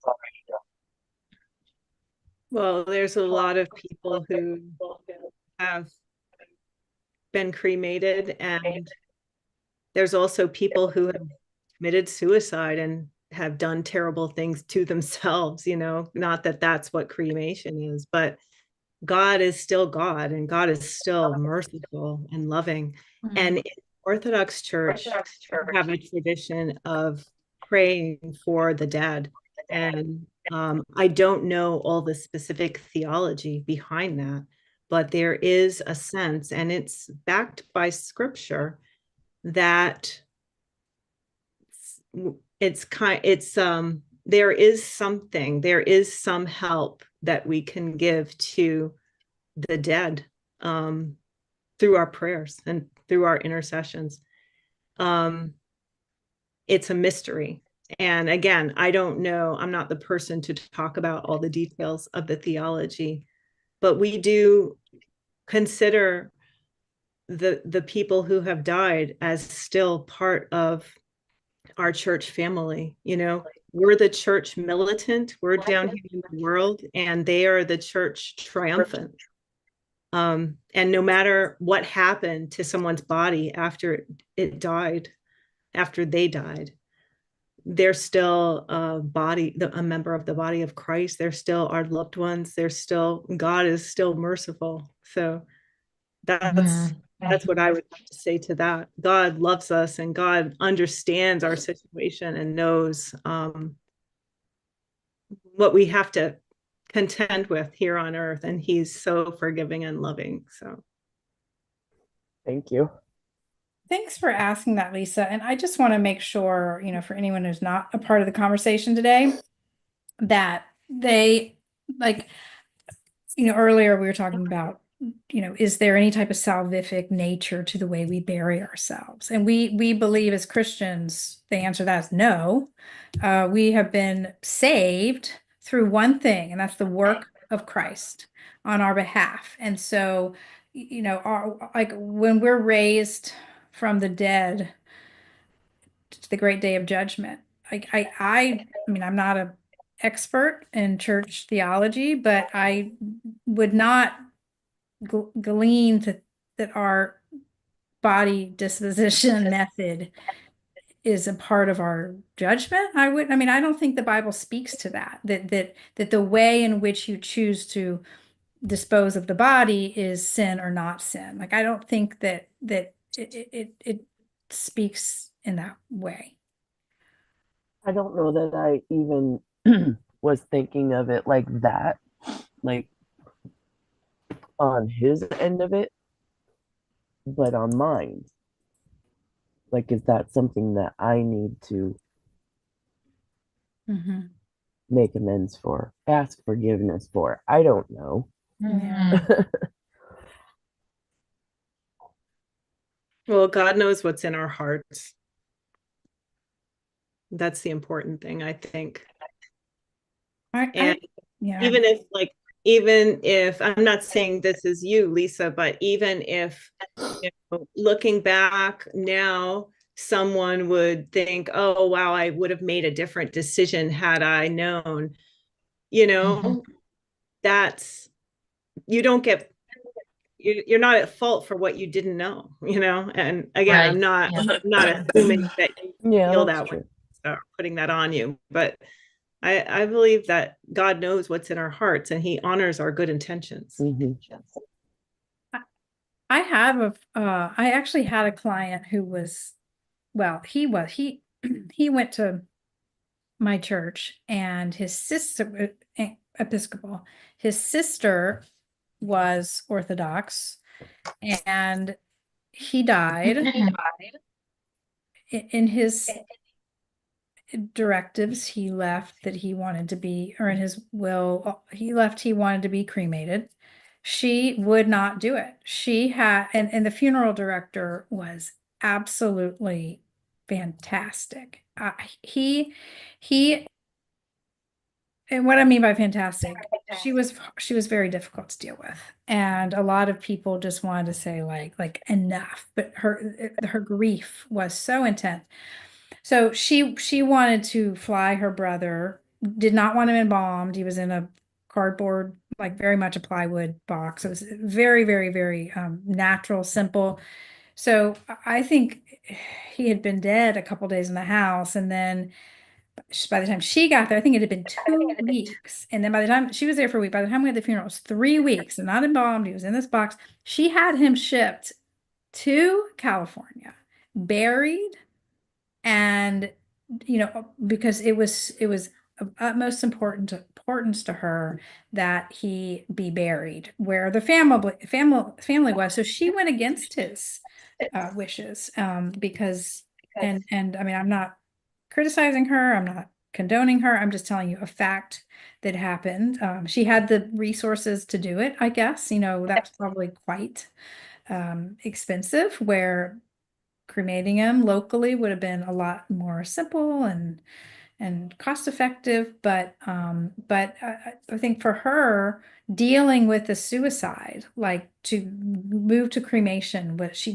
Well, there's a lot of people who have been cremated, and there's also people who have committed suicide and have done terrible things to themselves, not that that's what cremation is, but God is still God, and God is still merciful and loving. Mhm. And in Orthodox Church, we have a tradition of praying for the dead. And I don't know all the specific theology behind that, but there is a sense, and it's backed by scripture, that there is some help that we can give to the dead through our prayers and through our intercessions. It's a mystery. And again, I don't know, I'm not the person to talk about all the details of the theology, but we do consider the people who have died as still part of our church family. We're the church militant, we're down here in the world, and they are the church triumphant. And no matter what happened to someone's body after they died, they're still a member of the body of Christ. They're still our loved ones. God is still merciful. So that's what I would have to say to that. God loves us, and God understands our situation and knows what we have to contend with here on earth. And he's so forgiving and loving. So Thank you. Thanks for asking that, Lisa. And I just want to make sure, for anyone who's not a part of the conversation today, that they, like, earlier we were talking about, is there any type of salvific nature to the way we bury ourselves? And we believe as Christians, the answer to that is no. We have been saved through one thing, and that's the work of Christ on our behalf. And so, like when we're raised from the dead to the great day of judgment, I mean, I'm not an expert in church theology, but I would not glean that our body disposition method is a part of our judgment. I don't think the Bible speaks to that the way in which you choose to dispose of the body is sin or not sin. Like, I don't think that it speaks in that way. I don't know that I even was thinking of it like that, like on his end of it, but on mine. Like, is that something that I need to make amends for, ask forgiveness for? I don't know. well, God knows what's in our hearts. That's the important thing, I think. And even if I'm not saying this is you, Lisa, but even if looking back now, someone would think, oh, wow, I would have made a different decision had I known, that's, you don't get, you're not at fault for what you didn't know, and again, Right. I'm not Yeah. not assuming that you Yeah, feel that's that way, true. putting that on you, but I believe that God knows what's in our hearts and he honors our good intentions. Mhm. I actually had a client who was, well, he he went to my church, and his sister, Episcopal, his sister was Orthodox, and he died. In his directives, he left that he wanted to be, or in his will, he left he wanted to be cremated. She would not do it. She had, and the funeral director was absolutely fantastic. He, and what I mean by fantastic, she was very difficult to deal with, and a lot of people just wanted to say like enough. But her grief was so intense. So she wanted to fly her brother, did not want him embalmed. He was in a cardboard, like very much a plywood box. It was very, very, very natural, simple. So I think he had been dead a couple days in the house, and then by the time she got there, I think it had been 2 weeks. And then by the time she was there for a week, by the time we had the funeral, it was 3 weeks and not embalmed. He was in this box. She had him shipped to California, buried, and because it was of utmost importance to her that he be buried where the family was. So she went against his wishes, because and I mean, I'm not criticizing her, I'm not condoning her, I'm just telling you a fact that happened. She had the resources to do it, I guess. That's probably quite expensive, where cremating him locally would have been a lot more simple and cost effective. But I think for her, dealing with the suicide, like to move to cremation, what she